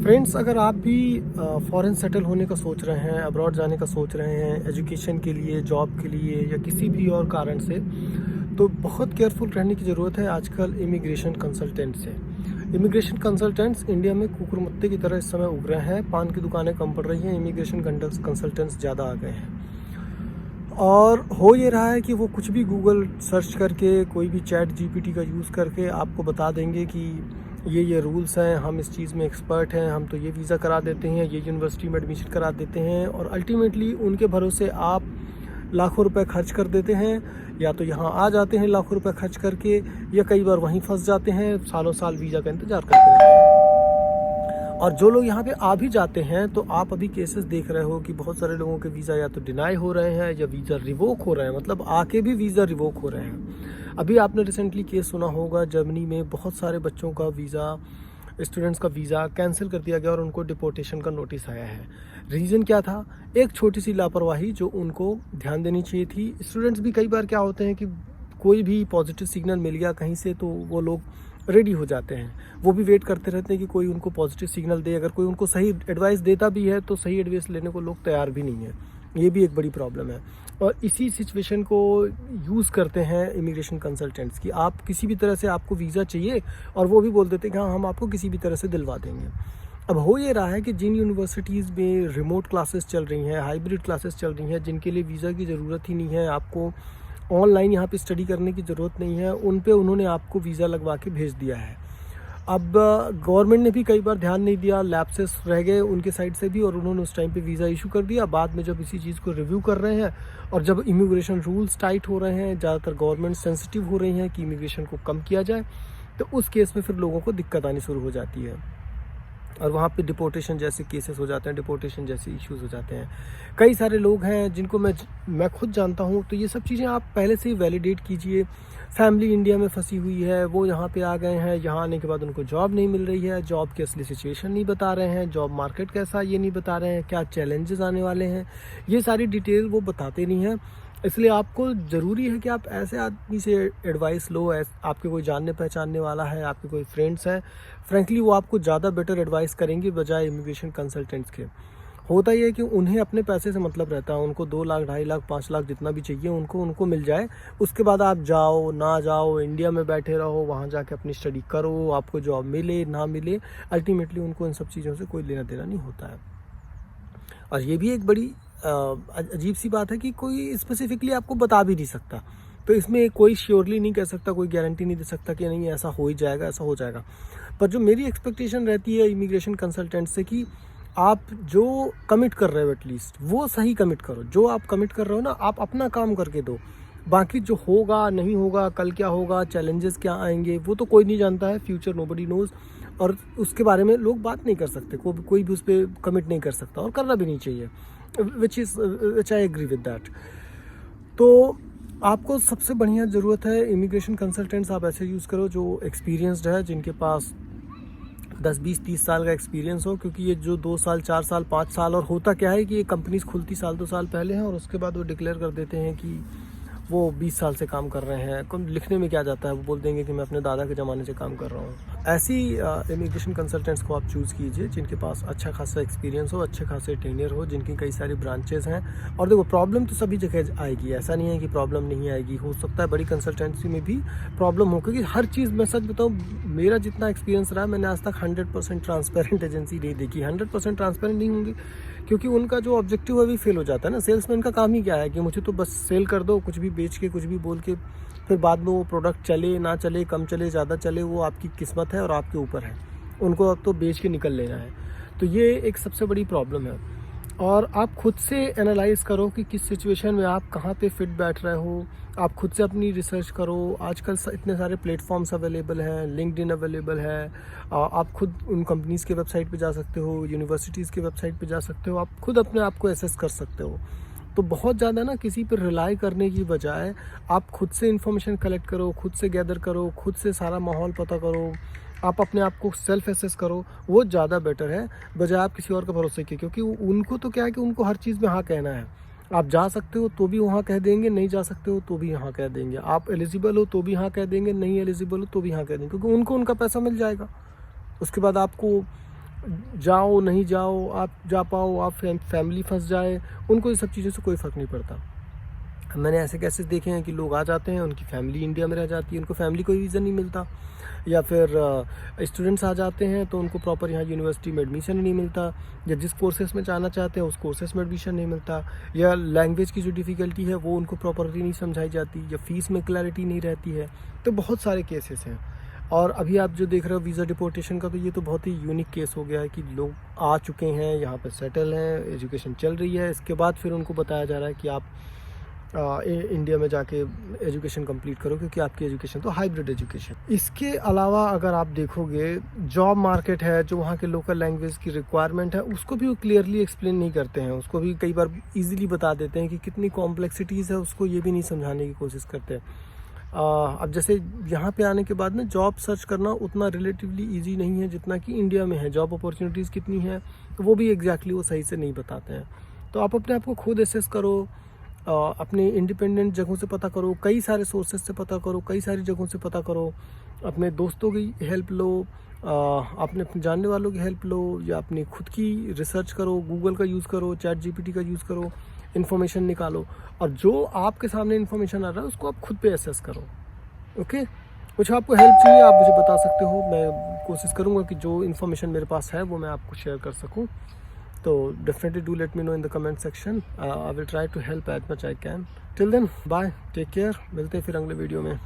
Friends, अगर आप भी फॉरेन सेटल होने का सोच रहे हैं, अब्रॉड जाने का सोच रहे हैं, एजुकेशन के लिए, जॉब के लिए या किसी भी और कारण से, तो बहुत केयरफुल रहने की ज़रूरत है आजकल इमिग्रेशन कंसल्टेंट से। इमिग्रेशन कंसल्टेंट्स इंडिया में कुकुरमुत्ते की तरह इस समय उग रहे हैं। पान की दुकानें कम पड़ रही हैं, इमिग्रेशन कंसल्टेंट्स ज़्यादा आ गए हैं। और हो ये रहा है कि वो कुछ भी गूगल सर्च करके, कोई भी चैट जीपीटी का यूज़ करके आपको बता देंगे कि ये रूल्स हैं, हम इस चीज़ में एक्सपर्ट हैं, हम तो ये वीज़ा करा देते हैं, ये यूनिवर्सिटी में एडमिशन करा देते हैं। और अल्टीमेटली उनके भरोसे आप लाखों रुपए खर्च कर देते हैं, या तो यहाँ आ जाते हैं लाखों रुपए खर्च करके, या कई बार वहीं फंस जाते हैं, सालों साल वीज़ा का इंतज़ार करते रहते हैं। और जो लोग यहाँ पे आ भी जाते हैं, तो आप अभी केसेस देख रहे हो कि बहुत सारे लोगों के वीज़ा या तो डिनाई हो रहे हैं या वीज़ा रिवोक हो रहे हैं, मतलब आके भी वीज़ा रिवोक हो रहे हैं। अभी आपने रिसेंटली केस सुना होगा, जर्मनी में बहुत सारे बच्चों का वीज़ा, स्टूडेंट्स का वीज़ा कैंसिल कर दिया गया और उनको डिपोर्टेशन का नोटिस आया है। रीज़न क्या था? एक छोटी सी लापरवाही जो उनको ध्यान देनी चाहिए थी। स्टूडेंट्स भी कई बार क्या होते हैं कि कोई भी पॉजिटिव सिग्नल मिल गया कहीं से तो वो लोग रेडी हो जाते हैं। वो भी वेट करते रहते हैं कि कोई उनको पॉजिटिव सिग्नल दे। अगर कोई उनको सही एडवाइस देता भी है तो सही एडवाइस लेने को लोग तैयार भी नहीं है। ये भी एक बड़ी प्रॉब्लम है। और इसी सिचुएशन को यूज़ करते हैं इमिग्रेशन कंसल्टेंट्स की। आप किसी भी तरह से, आपको वीज़ा चाहिए और वो भी बोल देते हैं कि हाँ, हम आपको किसी भी तरह से दिलवा देंगे। अब हो ये रहा है कि जिन यूनिवर्सिटीज़ में रिमोट क्लासेस चल रही हैं, हाइब्रिड क्लासेस चल रही हैं, जिनके लिए वीज़ा की ज़रूरत ही नहीं है, आपको ऑनलाइन यहाँ पे स्टडी करने की ज़रूरत नहीं है, उन पे उन्होंने आपको वीज़ा लगवा के भेज दिया है। अब गवर्नमेंट ने भी कई बार ध्यान नहीं दिया, लैप्सेस रह गए उनके साइड से भी, और उन्होंने उस टाइम पे वीज़ा इशू कर दिया। बाद में जब इसी चीज़ को रिव्यू कर रहे हैं और जब इमिग्रेशन रूल्स टाइट हो रहे हैं, ज़्यादातर गवर्नमेंट सेंसिटिव हो रही हैं कि इमिग्रेशन को कम किया जाए, तो उस केस में फिर लोगों को दिक्कत आनी शुरू हो जाती है और वहाँ पे डिपोर्टेशन जैसे केसेस हो जाते हैं, डिपोर्टेशन जैसे इश्यूज़ हो जाते हैं। कई सारे लोग हैं जिनको मैं खुद जानता हूँ। तो ये सब चीज़ें आप पहले से ही वैलिडेट कीजिए। फैमिली इंडिया में फंसी हुई है, वो यहाँ पे आ गए हैं, यहाँ आने के बाद उनको जॉब नहीं मिल रही है, जॉब की असली सिचुएशन नहीं बता रहे हैं, जॉब मार्केट कैसा ये नहीं बता रहे हैं, क्या चैलेंजेस आने वाले हैं, ये सारी डिटेल वो बताते नहीं हैं। इसलिए आपको ज़रूरी है कि आप ऐसे आदमी से एडवाइस लो, आपके कोई जानने पहचानने वाला है, आपके कोई फ्रेंड्स हैं, फ्रैंकली वो आपको ज़्यादा बेटर एडवाइस करेंगे बजाय इमिग्रेशन कंसल्टेंट्स के। होता ही है कि उन्हें अपने पैसे से मतलब रहता है, उनको 2 लाख, 2.5 लाख, 5 लाख जितना भी चाहिए उनको मिल जाए। उसके बाद आप जाओ ना जाओ, इंडिया में बैठे रहो, वहाँ जाके अपनी स्टडी करो, आपको जॉब मिले ना मिले, अल्टीमेटली उनको इन सब चीज़ों से कोई लेना देना नहीं होता है। और ये भी एक बड़ी अजीब सी बात है कि कोई स्पेसिफिकली आपको बता भी नहीं सकता। तो इसमें कोई श्योरली नहीं कह सकता, कोई गारंटी नहीं दे सकता कि नहीं ऐसा हो ही जाएगा, ऐसा हो जाएगा। पर जो मेरी एक्सपेक्टेशन रहती है इमिग्रेशन कंसल्टेंट से कि आप जो कमिट कर रहे हो एटलीस्ट वो सही कमिट करो। जो आप कमिट कर रहे हो ना, आप अपना काम करके दो। बाकी जो होगा नहीं होगा, कल क्या होगा, चैलेंजेस क्या आएंगे, वो तो कोई नहीं जानता है। फ्यूचर नोबडी नोज़, और उसके बारे में लोग बात नहीं कर सकते, कोई भी उस पर कमिट नहीं कर सकता और करना भी नहीं चाहिए, विच आई एग्री विद दैट। तो आपको सबसे बढ़िया ज़रूरत है इमिग्रेशन कंसल्टेंट्स आप ऐसे यूज़ करो जो एक्सपीरियंस्ड है, जिनके पास 10, 20, 30 साल का एक्सपीरियंस हो। क्योंकि ये जो 2 साल, 4 साल, 5 साल, और होता क्या है कि ये कंपनीज खुलती साल 2 साल पहले हैं और उसके बाद वो डिक्लेयर कर देते हैं कि वो 20 साल से काम कर रहे हैं। लिखने में क्या जाता है, वो बोल देंगे कि मैं अपने दादा के ज़माने से काम कर रहा हूँ। ऐसी इमिग्रेशन कंसल्टेंट्स को आप चूज़ कीजिए जिनके पास अच्छा खासा एक्सपीरियंस हो, अच्छे खासे टेन्योर हो, जिनकी कई सारी ब्रांचेज़ हैं। और देखो, प्रॉब्लम तो सभी जगह आएगी, ऐसा नहीं है कि प्रॉब्लम नहीं आएगी। हो सकता है बड़ी कंसल्टेंसी में भी प्रॉब्लम हो, क्योंकि हर चीज़, मैं सच बताऊँ, मेरा जितना एक्सपीरियंस रहा, मैंने आज तक 100% ट्रांसपेरेंट एजेंसी नहीं देखी। 100% ट्रांसपेरेंट नहीं होंगी क्योंकि उनका जो ऑब्जेक्टिव है भी फेल हो जाता है ना। सेल्समैन का काम ही क्या है कि मुझे तो बस सेल कर दो, कुछ भी बेच के, कुछ भी बोल के, फिर बाद में वो प्रोडक्ट चले ना चले, कम चले ज़्यादा चले, वो आपकी किस्मत है और आपके ऊपर है। उनको अब तो बेच के निकल लेना है। तो ये एक सबसे बड़ी प्रॉब्लम है। और आप खुद से एनालाइज करो कि किस सिचुएशन में आप कहाँ पे फिट बैठ रहे हो। आप खुद से अपनी रिसर्च करो। आजकल इतने सारे प्लेटफॉर्म्स अवेलेबल हैं, लिंक्डइन अवेलेबल है। आप खुद उन कंपनीज़ के वेबसाइट पे जा सकते हो, यूनिवर्सिटीज़ के वेबसाइट पे जा सकते हो। आप खुद अपने आप को एसेस कर सकते हो। तो बहुत ज़्यादा ना किसी पर रिलाई करने की बजाय आप खुद से इन्फॉर्मेशन कलेक्ट करो, खुद से गैदर करो, खुद से सारा माहौल पता करो, आप अपने आप को सेल्फ एसेस करो। वो ज़्यादा बेटर है बजाय आप किसी और के भरोसे के। क्योंकि उनको तो क्या है कि उनको हर चीज़ में हाँ कहना है। आप जा सकते हो तो भी वहाँ कह देंगे, नहीं जा सकते हो तो भी हाँ कह देंगे। आप एलिजिबल हो तो भी हाँ कह देंगे, नहीं एलिजिबल हो तो भी हाँ कह देंगे, क्योंकि उनको उनका पैसा मिल जाएगा। उसके बाद आपको जाओ नहीं जाओ, आप जा पाओ, आप फैमिली फंस जाए, उनको ये सब चीज़ों से कोई फ़र्क नहीं पड़ता। मैंने ऐसे केसेस देखे हैं कि लोग आ जाते हैं, उनकी फैमिली इंडिया में रह जाती है, उनको फैमिली कोई वीज़ा नहीं मिलता, या फिर स्टूडेंट्स आ जाते हैं तो उनको प्रॉपर यहाँ यूनिवर्सिटी में एडमिशन ही नहीं मिलता, या जिस कोर्सेस में जाना चाहते हैं उस कोर्सेस में एडमिशन नहीं मिलता, या लैंग्वेज की जो डिफ़िकल्टी है वो उनको प्रॉपरली नहीं समझाई जाती, या फ़ीस में क्लैरिटी नहीं रहती है। तो बहुत सारे केसेस हैं। और अभी आप जो देख रहे हो वीज़ा डिपोर्टेशन का, तो ये तो बहुत ही यूनिक केस हो गया है कि लोग आ चुके हैं, यहाँ पर सेटल हैं, एजुकेशन चल रही है, इसके बाद फिर उनको बताया जा रहा है कि आप इंडिया में जाके एजुकेशन कंप्लीट करो, क्योंकि आपकी एजुकेशन तो हाइब्रिड एजुकेशन। इसके अलावा अगर आप देखोगे, जॉब मार्केट है जो वहाँ के लोकल लैंग्वेज की रिक्वायरमेंट है, उसको भी वो क्लियरली एक्सप्लेन नहीं करते हैं, उसको भी कई बार इजीली बता देते हैं कि कितनी कॉम्प्लेक्सिटीज़ है, उसको ये भी नहीं समझाने की कोशिश करते हैं। अब जैसे यहाँ पे आने के बाद ना जॉब सर्च करना उतना रिलेटिवली इजी नहीं है जितना कि इंडिया में है। जॉब अपॉर्चुनिटीज़ कितनी है तो वो भी एग्जैक्टली वो सही से नहीं बताते हैं। तो आप अपने आप को खुद एसेस करो, अपने इंडिपेंडेंट जगहों से पता करो, कई सारे सोर्सेज से पता करो, कई सारी जगहों से पता करो, अपने दोस्तों की हेल्प लो, अपने जानने वालों की हेल्प लो, या अपनी खुद की रिसर्च करो, गूगल का यूज़ करो, चैट जीपीटी का यूज़ करो, इन्फॉर्मेशन निकालो, और जो आपके सामने इन्फॉर्मेशन आ रहा है उसको आप खुद पे एसेस करो। ओके, कुछ आपको हेल्प चाहिए आप मुझे बता सकते हो, मैं कोशिश करूँगा कि जो इन्फॉर्मेशन मेरे पास है वो मैं आपको शेयर कर सकूँ। तो definitely do let me know in the comment section, I will try to help as much I can. Till then bye, take care, मिलते हैं फिर अगले वीडियो में।